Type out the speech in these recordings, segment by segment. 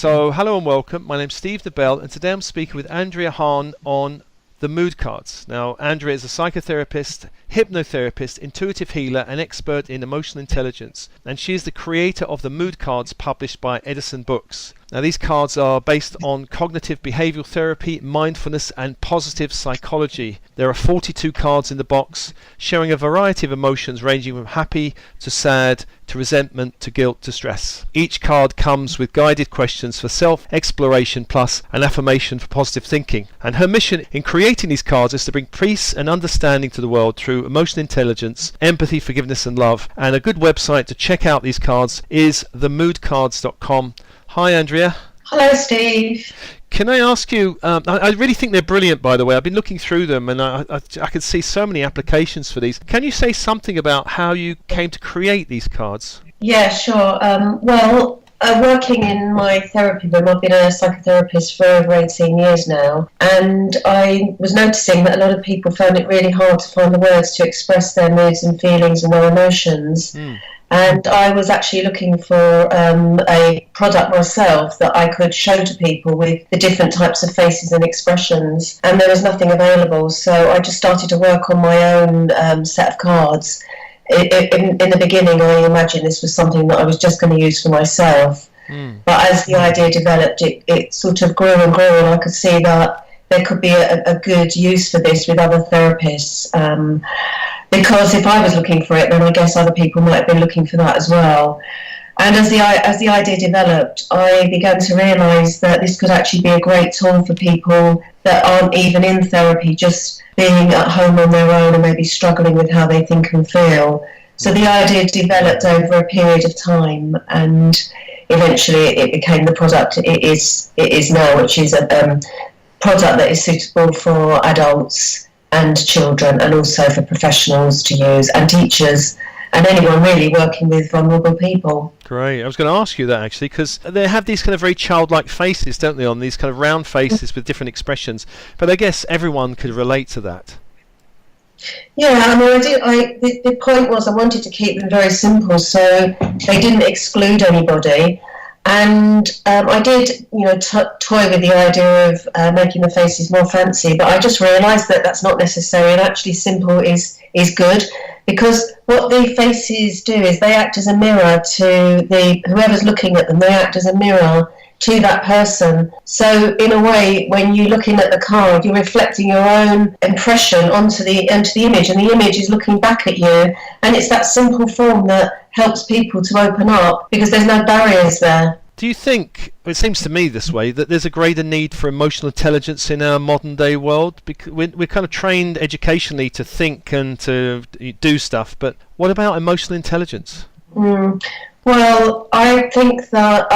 So, hello and welcome. My name's Steve Nobel, and today I'm speaking with Andrea Harrn on the mood cards. Now, Andrea is a psychotherapist, hypnotherapist, intuitive healer, and expert in emotional intelligence. And she is the creator of the mood cards published by Eddison Books. Now, these cards are based on cognitive behavioural therapy, mindfulness, and positive psychology. There are 42 cards in the box, showing a variety of emotions ranging from happy to sad to resentment to guilt to stress. Each card comes with guided questions for self-exploration plus an affirmation for positive thinking. And her mission in creating these cards is to bring peace and understanding to the world through emotional intelligence, empathy, forgiveness, and love. And a good website to check out these cards is themoodcards.com. Hi, Andrea. Hello, Steve. Can I ask you, I really think they're brilliant, by the way. I've been looking through them and I can see so many applications for these. Can you say something about how you came to create these cards? Yeah, sure. Working in my therapy room, I've been a psychotherapist for over 18 years now, and I was noticing that a lot of people found it really hard to find the words to express their moods and feelings and their emotions. And I was actually looking for a product myself that I could show to people with the different types of faces and expressions, and there was nothing available. So I just started to work on my own set of cards. In the beginning, I imagined this was something that I was just going to use for myself. But as the idea developed, it sort of grew and grew, and I could see that there could be a good use for this with other therapists. Because if I was looking for it, then I guess other people might have been looking for that as well. And as the idea developed, I began to realise that this could actually be a great tool for people that aren't even in therapy, just being at home on their own and maybe struggling with how they think and feel. So the idea developed over a period of time, and eventually it became the product it is now, which is a product that is suitable for adults and children, and also for professionals to use, and teachers, and anyone really working with vulnerable people. Great. I was going to ask you that actually, because they have these kind of very childlike faces, don't they, on these kind of round faces with different expressions. But I guess everyone could relate to that. Yeah, I mean, the point was I wanted to keep them very simple, so they didn't exclude anybody. And I did, toy with the idea of making the faces more fancy, but I just realised that that's not necessary, and actually simple is good, because what the faces do is they act as a mirror to whoever's looking at them. They act as a mirror to that person. So in a way, when you're looking at the card, you're reflecting your own impression onto the image, and the image is looking back at you. And it's that simple form that helps people to open up, because there's no barriers there. Do you think, it seems to me this way, that there's a greater need for emotional intelligence in our modern day world? Because we're kind of trained educationally to think and to do stuff, but what about emotional intelligence? Well, I think that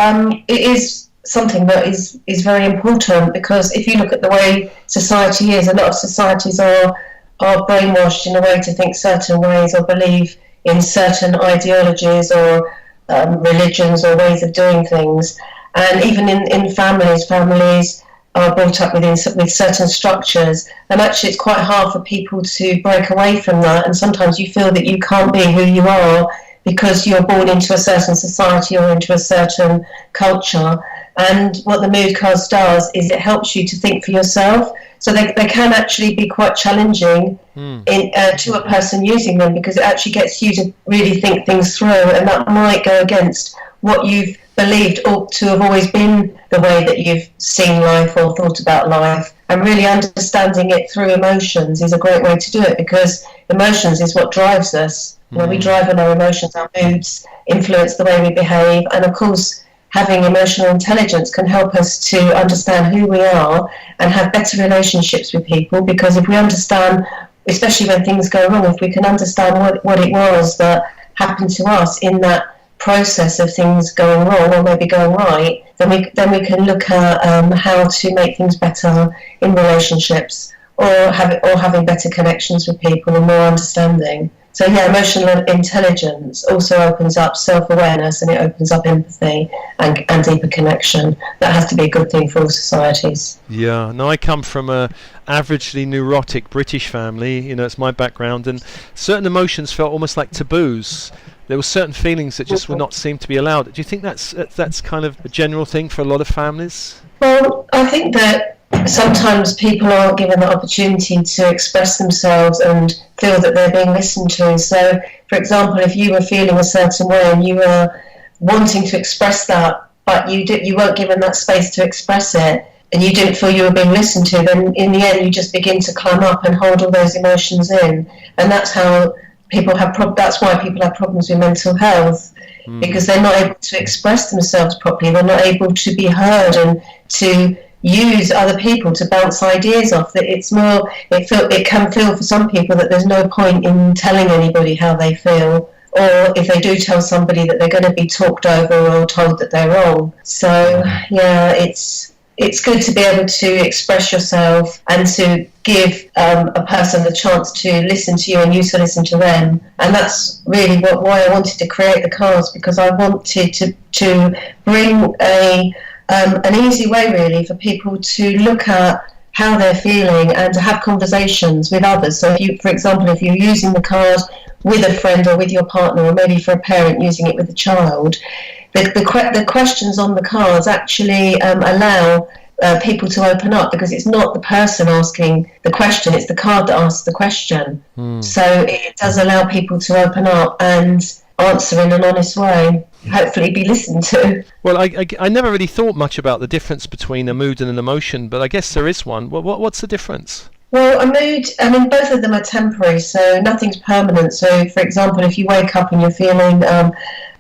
it is something that is very important, because if you look at the way society is, a lot of societies are brainwashed in a way to think certain ways or believe in certain ideologies or religions or ways of doing things. And even in families are brought up with certain structures, and actually it's quite hard for people to break away from that, and sometimes you feel that you can't be who you are because you're born into a certain society or into a certain culture. And what the mood cards does is it helps you to think for yourself. So they can actually be quite challenging to a person using them, because it actually gets you to really think things through, and that might go against what you've believed ought to have always been the way that you've seen life or thought about life. And really understanding it through emotions is a great way to do it, because emotions is what drives us. We drive on our emotions, our moods influence the way we behave, and of course having emotional intelligence can help us to understand who we are and have better relationships with people, because if we understand, especially when things go wrong, if we can understand what it was that happened to us in that process of things going wrong or maybe going right, then we can look at how to make things better in relationships, or having better connections with people and more understanding. So yeah, emotional intelligence also opens up self-awareness, and it opens up empathy and deeper connection. That has to be a good thing for all societies. Yeah, no, I come from a averagely neurotic British family, it's my background, and certain emotions felt almost like taboos. There were certain feelings that just would not seem to be allowed. Do you think that's kind of a general thing for a lot of families? Well, I think that sometimes people aren't given the opportunity to express themselves and feel that they're being listened to. So, for example, if you were feeling a certain way and you were wanting to express that, but you weren't given that space to express it, and you didn't feel you were being listened to, then in the end you just begin to climb up and hold all those emotions in, and that's how that's why people have problems with mental health, because they're not able to express themselves properly. They're not able to be heard and to use other people to bounce ideas off. That it can feel for some people that there's no point in telling anybody how they feel, or if they do tell somebody, that they're going to be talked over or told that they're wrong. So yeah, it's good to be able to express yourself and to give a person the chance to listen to you and you to listen to them. And that's really why I wanted to create the cards, because I wanted to bring an easy way really for people to look at how they're feeling and to have conversations with others. So for example, if you're using the card with a friend or with your partner, or maybe for a parent using it with a child, the questions on the cards actually allow people to open up, because it's not the person asking the question, it's the card that asks the question. So it does allow people to open up and answer in an honest way, hopefully be listened to. Well, I never really thought much about the difference between a mood and an emotion, but I guess there is one. What's the difference? Well, a mood, both of them are temporary, so nothing's permanent. So, for example, if you wake up and you're feeling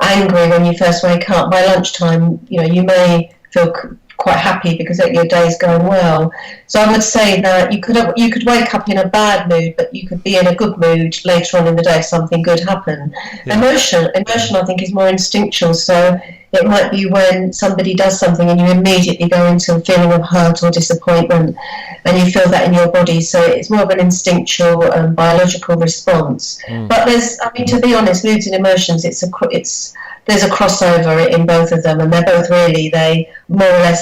angry when you first wake up, by lunchtime, you may feel quite happy because your day's going well. So I would say that you could wake up in a bad mood, but you could be in a good mood later on in the day if something good happened. Yeah. Emotion, I think, is more instinctual. So it might be when somebody does something and you immediately go into a feeling of hurt or disappointment, and you feel that in your body. So it's more of an instinctual biological response. But to be honest, moods and emotions, there's a crossover in both of them, and they're both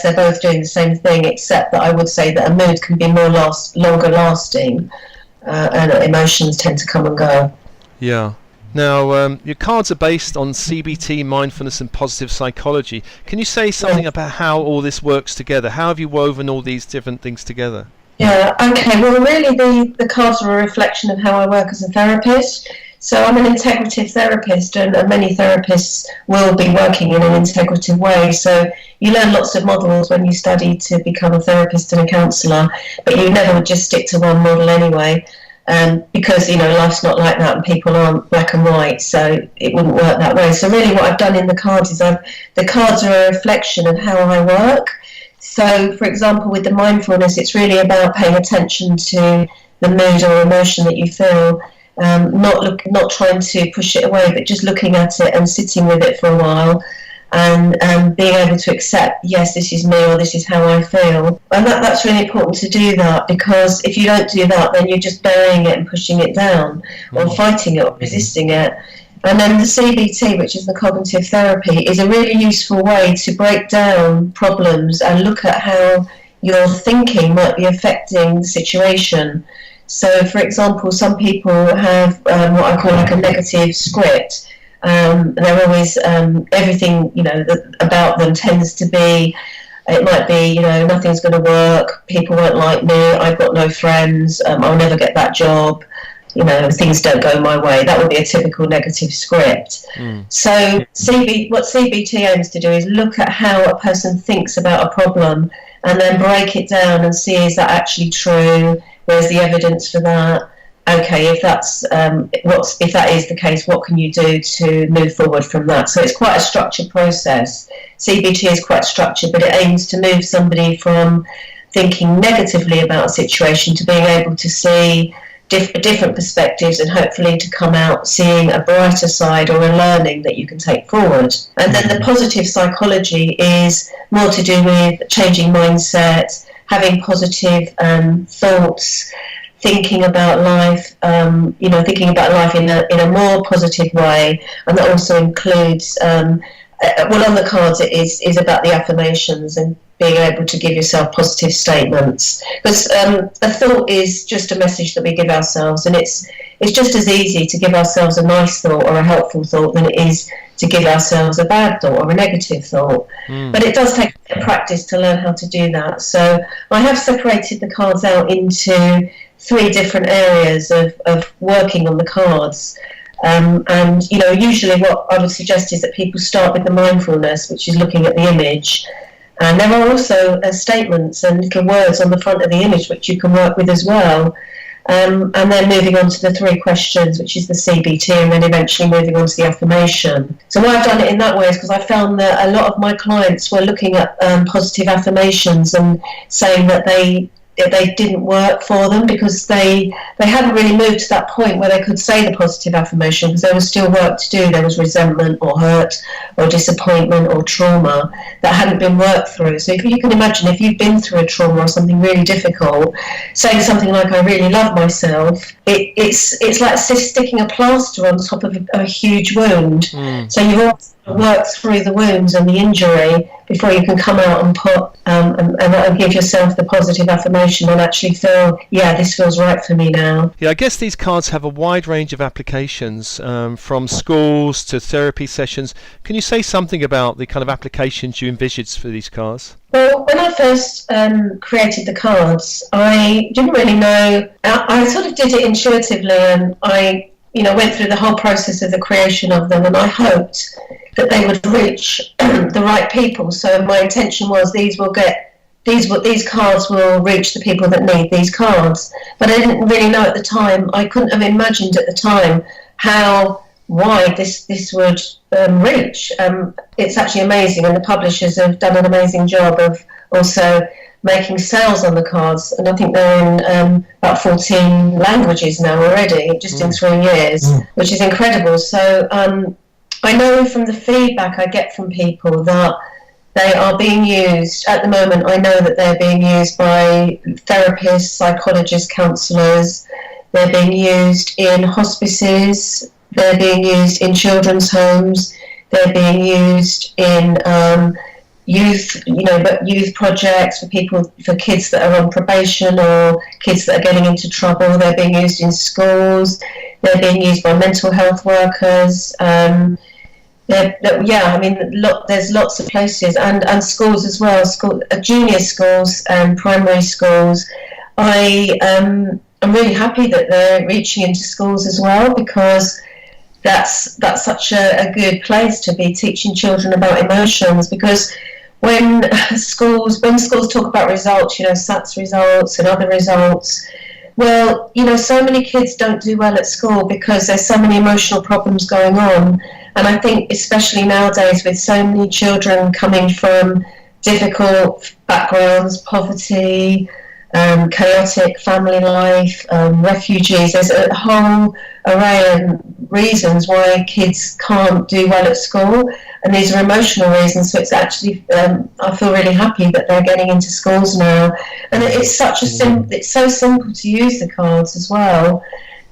they're both doing the same thing, except that I would say that a mood can be longer lasting, and emotions tend to come and go. Yeah. Now, your cards are based on CBT, mindfulness, and positive psychology. Can you say something about how all this works together? How have you woven all these different things together? Yeah, okay. Well, really, the cards are a reflection of how I work as a therapist. So I'm an integrative therapist, and many therapists will be working in an integrative way. So you learn lots of models when you study to become a therapist and a counsellor, but you never would just stick to one model anyway, because life's not like that and people aren't black and white, so it wouldn't work that way. So really what I've done in the cards is the cards are a reflection of how I work. So for example, with the mindfulness, it's really about paying attention to the mood or emotion that you feel. Not trying to push it away, but just looking at it and sitting with it for a while, and being able to accept, yes, this is me, or this is how I feel. And that's really important to do that, because if you don't do that, then you're just burying it and pushing it down, or fighting it or resisting it. And then the CBT, which is the cognitive therapy, is a really useful way to break down problems and look at how your thinking might be affecting the situation. So, for example, some people have what I call like a negative script. They're always, everything, about them tends to be, it might be, nothing's going to work, people won't like me, I've got no friends, I'll never get that job, things don't go my way. That would be a typical negative script. So what CBT aims to do is look at how a person thinks about a problem, and then break it down and see, is that actually true? Where's the evidence for that? Okay, if that is the case, what can you do to move forward from that? So it's quite a structured process. CBT is quite structured, but it aims to move somebody from thinking negatively about a situation to being able to see different perspectives, and hopefully to come out seeing a brighter side or a learning that you can take forward. And then the positive psychology is more to do with changing mindset, having positive thoughts, thinking about life, thinking about life in a more positive way, and that also includes, on the cards it is about the affirmations and being able to give yourself positive statements, because a thought is just a message that we give ourselves, and it's just as easy to give ourselves a nice thought or a helpful thought than it is to give ourselves a bad thought or a negative thought. But it does take a practice to learn how to do that. So I have separated the cards out into 3 different areas of working on the cards. And usually what I would suggest is that people start with the mindfulness, which is looking at the image. And there are also statements and little words on the front of the image which you can work with as well. And then moving on to the 3 questions, which is the CBT, and then eventually moving on to the affirmation. So why I've done it in that way is because I found that a lot of my clients were looking at positive affirmations and saying that they didn't work for them because they hadn't really moved to that point where they could say the positive affirmation, because there was still work to do. There was resentment or hurt or disappointment or trauma that hadn't been worked through. So if you can imagine, if you've been through a trauma or something really difficult, saying something like "I really love myself," it's like sticking a plaster on top of a huge wound. So you've always work through the wounds and the injury before you can come out and put and give yourself the positive affirmation and actually feel, yeah, this feels right for me now. Yeah, I guess these cards have a wide range of applications, from schools to therapy sessions. Can you say something about the kind of applications you envisaged for these cards? Well, when I first created the cards, I didn't really know. I sort of did it intuitively, and I went through the whole process of the creation of them, and I hoped that they would reach the right people. So my intention was these cards will reach the people that need these cards. But I didn't really know at the time. I couldn't have imagined at the time how wide this would reach. It's actually amazing, and the publishers have done an amazing job of also making sales on the cards, and I think they're in about 14 languages now already, just in 3 years, which is incredible. So I know from the feedback I get from people that they are being used, at the moment I know that they're being used by therapists, psychologists, counsellors, they're being used in hospices, they're being used in children's homes, they're being used in youth projects for kids that are on probation or kids that are getting into trouble. They're being used in schools. They're being used by mental health workers. There's lots of places, and schools as well. Junior schools and primary schools. I'm really happy that they're reaching into schools as well, because that's such a good place to be teaching children about emotions. Because when schools talk about results, SATs results and other results, well, so many kids don't do well at school because there's so many emotional problems going on. And I think especially nowadays, with so many children coming from difficult backgrounds, poverty, chaotic family life, refugees, there's a whole array of reasons why kids can't do well at school, and these are emotional reasons. So it's actually I feel really happy that they're getting into schools now, and it's it's so simple to use the cards as well,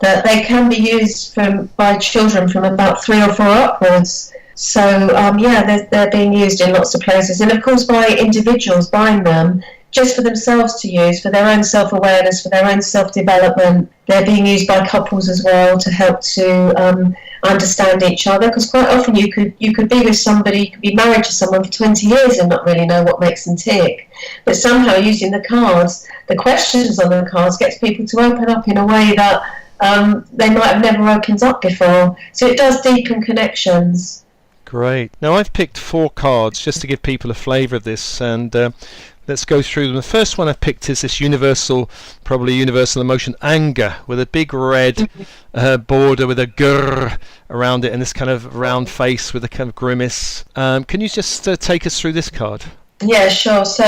that they can be used by children from about 3 or 4 upwards. So they're being used in lots of places, and of course by individuals buying them just for themselves to use, for their own self-awareness, for their own self-development. They're being used by couples as well to help to understand each other, because quite often you could be with somebody, you could be married to someone for 20 years and not really know what makes them tick. But somehow using the cards, the questions on the cards, gets people to open up in a way that they might have never opened up before. So it does deepen connections. Great. Now I've picked 4 cards just to give people a flavour of this, and let's go through them. The first one I've picked is this probably universal emotion, anger, with a big red border with a grrr around it, and this kind of round face with a kind of grimace. Can you just take us through this card? Yeah, sure. So,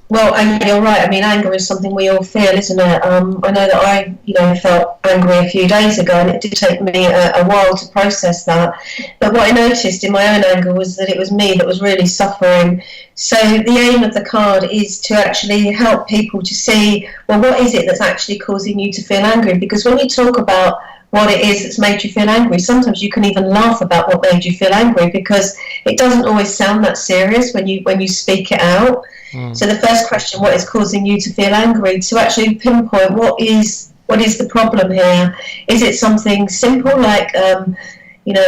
well, and you're right. I mean, anger is something we all feel, isn't it? I know that I felt angry a few days ago, and it did take me a while to process that. But what I noticed in my own anger was that it was me that was really suffering. So the aim of the card is to actually help people to see, well, what is it that's actually causing you to feel angry? Because when you talk about what it is that's made you feel angry, sometimes you can even laugh about what made you feel angry, because it doesn't always sound that serious when you speak it out. So the first question, what is causing you to feel angry, to actually pinpoint what is the problem here. Is it something simple like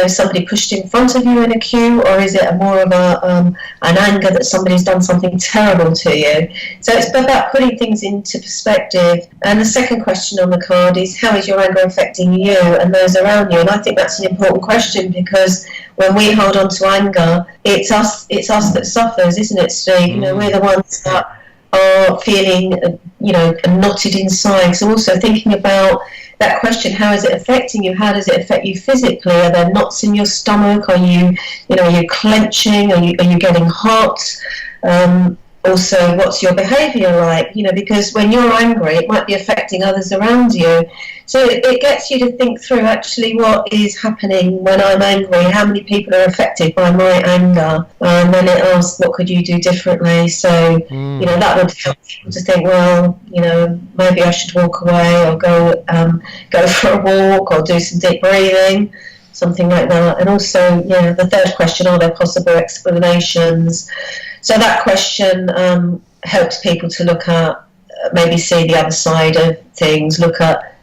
somebody pushed in front of you in a queue, or is it more of an anger that somebody's done something terrible to you? So it's about putting things into perspective. And the second question on the card is, how is your anger affecting you and those around you? And I think that's an important question, because when we hold on to anger, it's us that suffers, isn't it, Steve? We're the ones that are feeling knotted inside. So also thinking about that question, how is it affecting you? How does it affect you physically? Are there knots in your stomach? Are you clenching? Are you getting hot? Also, what's your behaviour like? Because when you're angry, it might be affecting others around you. So it gets you to think through actually what is happening when I'm angry. How many people are affected by my anger? And then it asks, what could you do differently? So that would help people to think, well, maybe I should walk away, or go for a walk, or do some deep breathing, something like that. And also, the third question, are there possible explanations? So that question helps people to look at, maybe see the other side of things, look at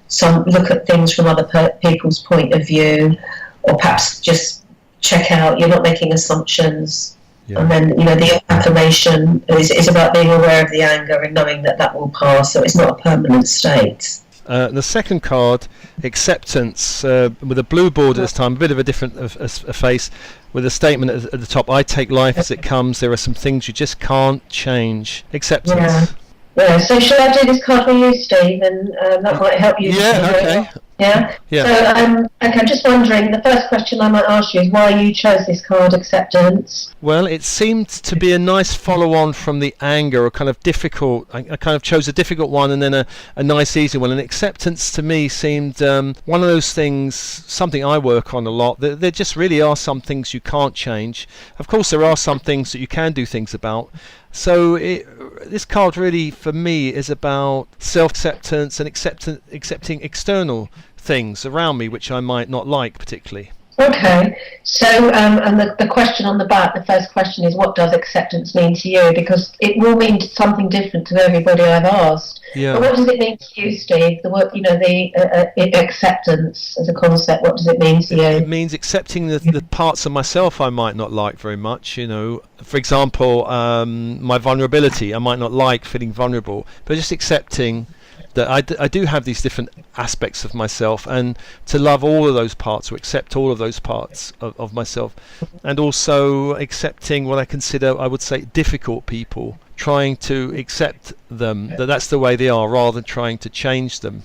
things from other people's point of view, or perhaps just check out you're not making assumptions. Yeah. And then the affirmation is about being aware of the anger and knowing that will pass, so it's not a permanent state. The second card, acceptance, with a blue border this time, a bit of a different face, with a statement at the top, I take life as it comes, there are some things you just can't change. Acceptance. Yeah, so should I do this card for you, Steve, and that might help you? Yeah, okay. Yeah? So, I'm just wondering, the first question I might ask you is why you chose this card, acceptance. Well, it seemed to be a nice follow-on from the anger, or kind of difficult. I kind of chose a difficult one and then a nice easy one. And acceptance to me seemed one of those things, something I work on a lot. There just really are some things you can't change. Of course, there are some things that you can do things about. So this card really, for me, is about self-acceptance and accepting external things around me which I might not like particularly. Okay, so and the question on the back, the first question is, what does acceptance mean to you? Because it will mean something different to everybody I've asked. Yeah. But what does it mean to you, Steve? The acceptance as a concept, what does it mean to you? It means accepting the parts of myself I might not like very much. For example, my vulnerability. I might not like feeling vulnerable, but just accepting that I do have these different aspects of myself, and to love all of those parts, or accept all of those parts of myself, and also accepting what I consider, I would say, difficult people, trying to accept them, that's the way they are, rather than trying to change them.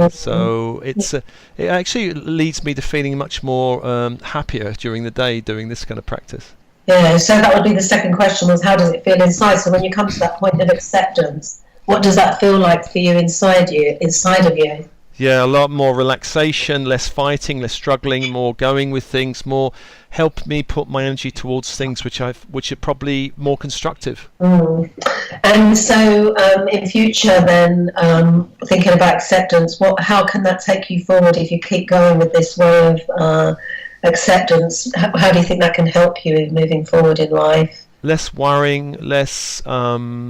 So it actually leads me to feeling much more happier during the day doing this kind of practice. Yeah, so that would be the second question, was how does it feel inside? So when you come to that point of acceptance, what does that feel like for you inside of you? Yeah, a lot more relaxation, less fighting, less struggling, more going with things, more help me put my energy towards things which are probably more constructive. And so in future then, thinking about acceptance, how can that take you forward if you keep going with this way of acceptance? How do you think that can help you moving forward in life? Less worrying, less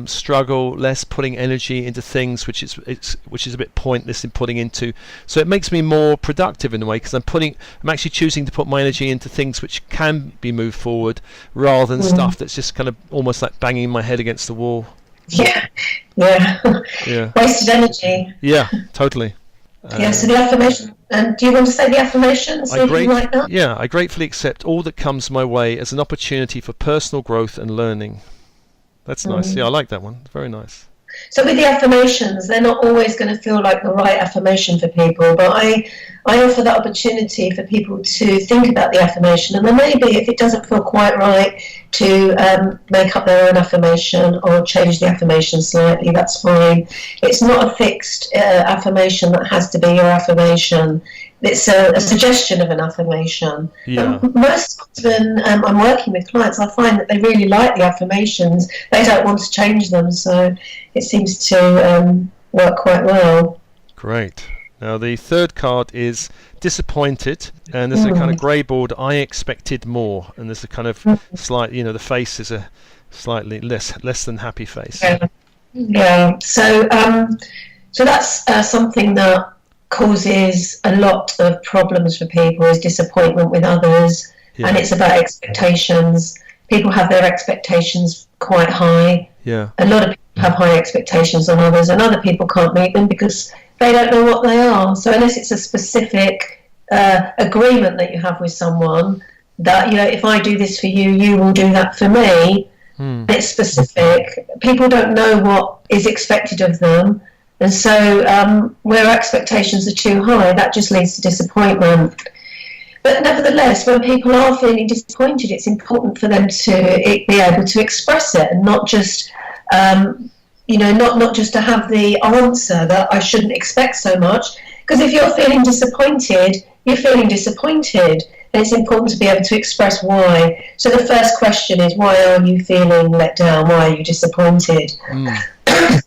struggle, less putting energy into things which is a bit pointless in putting into. So it makes me more productive in a way, because I'm actually choosing to put my energy into things which can be moved forward, rather than stuff that's just kind of almost like banging my head against the wall. Yeah. Wasted energy. Yeah, totally. So the affirmation. And do you want to say the affirmations? I gratefully accept all that comes my way as an opportunity for personal growth and learning. That's nice. Yeah, I like that one. Very nice. So with the affirmations, they're not always going to feel like the right affirmation for people, but I offer that opportunity for people to think about the affirmation, and then maybe if it doesn't feel quite right, to make up their own affirmation or change the affirmation slightly. That's fine. It's not a fixed affirmation that has to be your affirmation. It's a suggestion of an affirmation. Yeah. Most often I'm working with clients, I find that they really like the affirmations. They don't want to change them, so it seems to work quite well. Great. Now the third card is disappointed, and there's a kind of grey board, I expected more, and there's a kind of slight, the face is a slightly less than happy face. Yeah. So that's something that causes a lot of problems for people, is disappointment with others. And it's about expectations. People have their expectations quite high. Yeah. A lot of people have high expectations on others, and other people can't meet them because they don't know what they are. So unless it's a specific agreement that you have with someone, that, if I do this for you, you will do that for me, it's specific. People don't know what is expected of them. And so where expectations are too high, that just leads to disappointment. But nevertheless, when people are feeling disappointed, it's important for them to be able to express it, and not just, not just to have the answer that I shouldn't expect so much. Because if you're feeling disappointed, you're feeling disappointed. And it's important to be able to express why. So the first question is, why are you feeling let down? Why are you disappointed?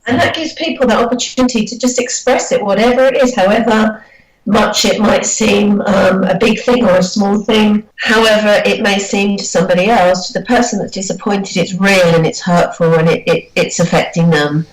And that gives people that opportunity to just express it, whatever it is, however much it might seem a big thing or a small thing. However it may seem to somebody else, to the person that's disappointed, it's real and it's hurtful and it's affecting them.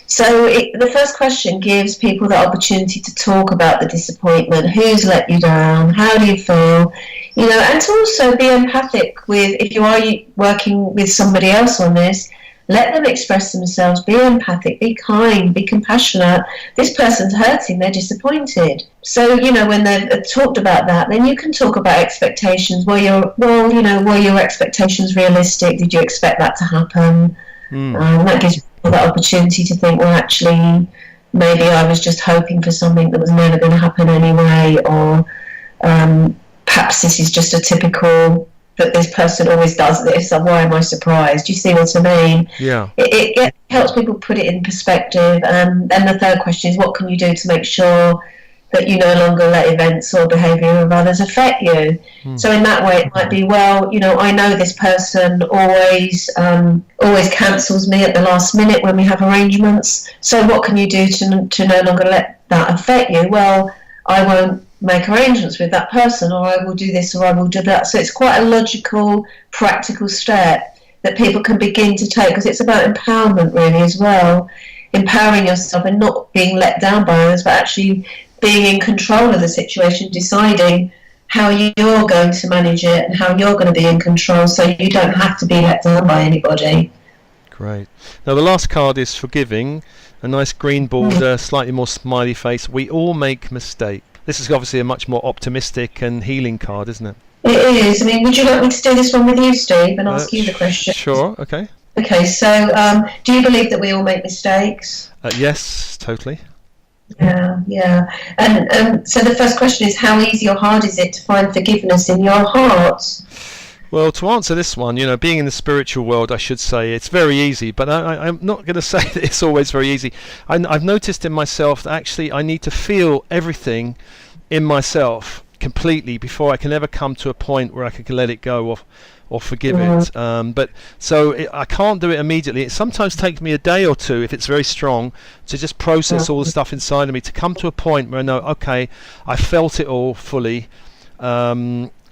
So the first question gives people the opportunity to talk about the disappointment. Who's let you down? How do you feel? And to also be empathic with, if you are working with somebody else on this, let them express themselves, be empathic, be kind, be compassionate. This person's hurting, they're disappointed. So, when they've talked about that, then you can talk about expectations. Were your expectations realistic? Did you expect that to happen? That gives people that opportunity to think, well, actually, maybe I was just hoping for something that was never going to happen anyway, or perhaps this is just a typical, that this person always does this, and why am I surprised? Do you see what I mean? Yeah. It helps people put it in perspective. And then the third question is, what can you do to make sure that you no longer let events or behaviour of others affect you? So in that way, it might be, well, I know this person always cancels me at the last minute when we have arrangements. So what can you do to no longer let that affect you? Well, I won't make arrangements with that person, or I will do this, or I will do that. So it's quite a logical, practical step that people can begin to take, because it's about empowerment really as well. Empowering yourself and not being let down by others, but actually being in control of the situation, deciding how you're going to manage it and how you're going to be in control, so you don't have to be let down by anybody. Great. Now the last card is forgiving, a nice green border, slightly more smiley face. We all make mistakes. This is obviously a much more optimistic and healing card, isn't it? It is. I mean, would you like me to do this one with you, Steve, and ask you the question? Sure, okay. Okay, so do you believe that we all make mistakes? Yes, totally. Yeah. And so the first question is, how easy or hard is it to find forgiveness in your heart? Well, to answer this one, being in the spiritual world, I should say it's very easy, but I'm not going to say that it's always very easy. I've noticed in myself that actually I need to feel everything in myself completely before I can ever come to a point where I can let it go or forgive it. I can't do it immediately. It sometimes takes me a day or two, if it's very strong, to just process all the stuff inside of me, to come to a point where I know, okay, I felt it all fully.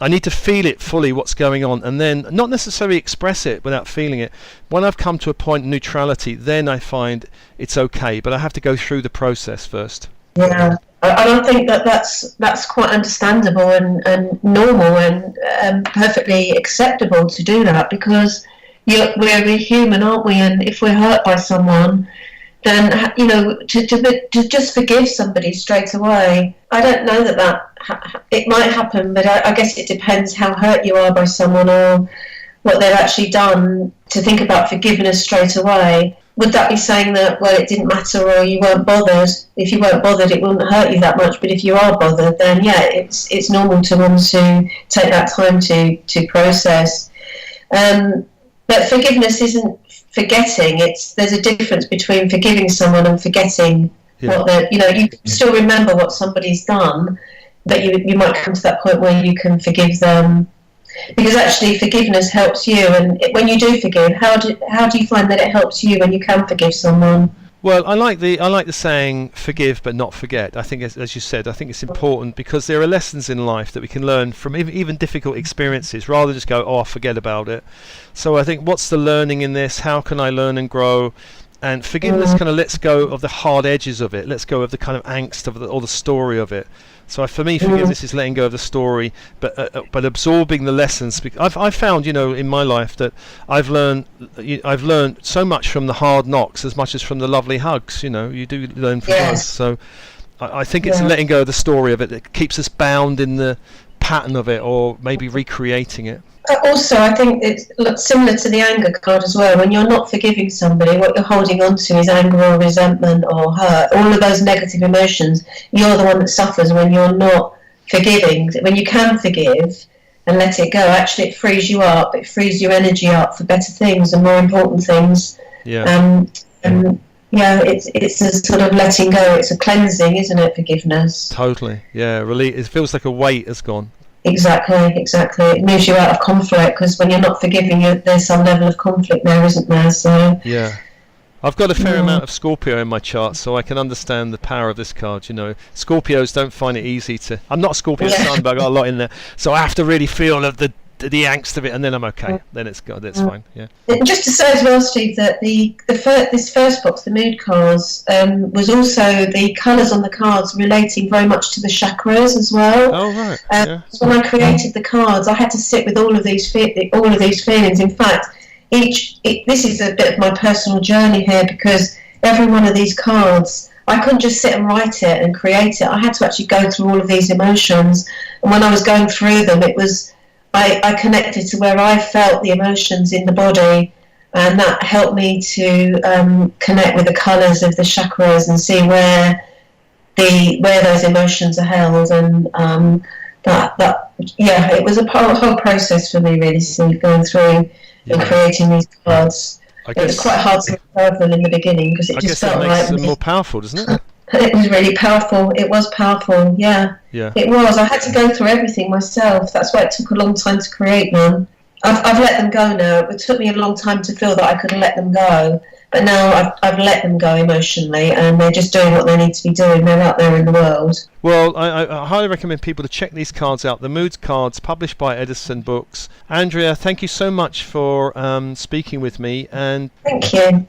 I need to feel it fully, what's going on, and then not necessarily express it without feeling it. When I've come to a point of neutrality, then I find it's okay, but I have to go through the process first. Yeah, I don't think that's quite understandable and normal and perfectly acceptable to do that, because we're human, aren't we? And if we're hurt by someone, then to just forgive somebody straight away. I don't know that it might happen, but I guess it depends how hurt you are by someone or what they've actually done. To think about forgiveness straight away, would that be saying that, well, it didn't matter or you weren't bothered? If you weren't bothered, it wouldn't hurt you that much, but if you are bothered, then yeah, it's normal to want to take that time to process. But forgiveness isn't forgetting. There's a difference between forgiving someone and forgetting what you can still remember what somebody's done, but you might come to that point where you can forgive them. Because actually forgiveness helps you, and when you do forgive, how do you find that it helps you when you can forgive someone? Well, I like the saying "forgive but not forget." I think, as you said, I think it's important because there are lessons in life that we can learn from even difficult experiences, rather than just go, "Oh, I'll forget about it." So I think, what's the learning in this? How can I learn and grow? And forgiveness kind of lets go of the hard edges of it, lets go of the kind of angst of or the story of it. So for me, forgiveness is letting go of the story, but absorbing the lessons. I've found, in my life that I've learned so much from the hard knocks as much as from the lovely hugs. You do learn from those. So I think it's letting go of the story of it that keeps us bound in the pattern of it, or maybe recreating it. Also, I think it's similar to the anger card as well. When you're not forgiving somebody, what you're holding on to is anger or resentment or hurt, all of those negative emotions. You're the one that suffers when you're not forgiving. When you can forgive and let it go, actually it frees you up, it frees your energy up for better things and more important things. It's a sort of letting go, it's a cleansing, isn't it, forgiveness? Totally, really, it feels like a weight has gone. Exactly. It moves you out of conflict, because when you're not forgiving, there's some level of conflict there, isn't there? So I've got a fair amount of Scorpio in my chart, so I can understand the power of this card. Scorpios don't find it easy to. I'm not a Scorpio sun, but I got a lot in there, so I have to really feel the angst of it, and then I'm okay. Then it's fine. Yeah. Just to say as well, Steve, that this first box, the mood cards, was also the colours on the cards relating very much to the chakras as well. Oh right. When I created the cards, I had to sit with all of these feelings. In fact, this is a bit of my personal journey here, because every one of these cards, I couldn't just sit and write it and create it. I had to actually go through all of these emotions, and when I was going through them, it was. I connected to where I felt the emotions in the body, and that helped me to connect with the colours of the chakras and see where those emotions are held. And it was a whole process for me, really, Steve, going through and creating these cards. It was quite hard to observe them in the beginning, because it just felt like... I guess that makes them more powerful, doesn't it? It was really powerful. It was powerful, yeah. It was. I had to go through everything myself. That's why it took a long time to create them. I've let them go now. It took me a long time to feel that I could let them go. But now I've let them go emotionally, and they're just doing what they need to be doing. They're out there in the world. Well, I highly recommend people to check these cards out. The Moods cards, published by Eddison Books. Andrea, thank you so much for speaking with me. And thank you.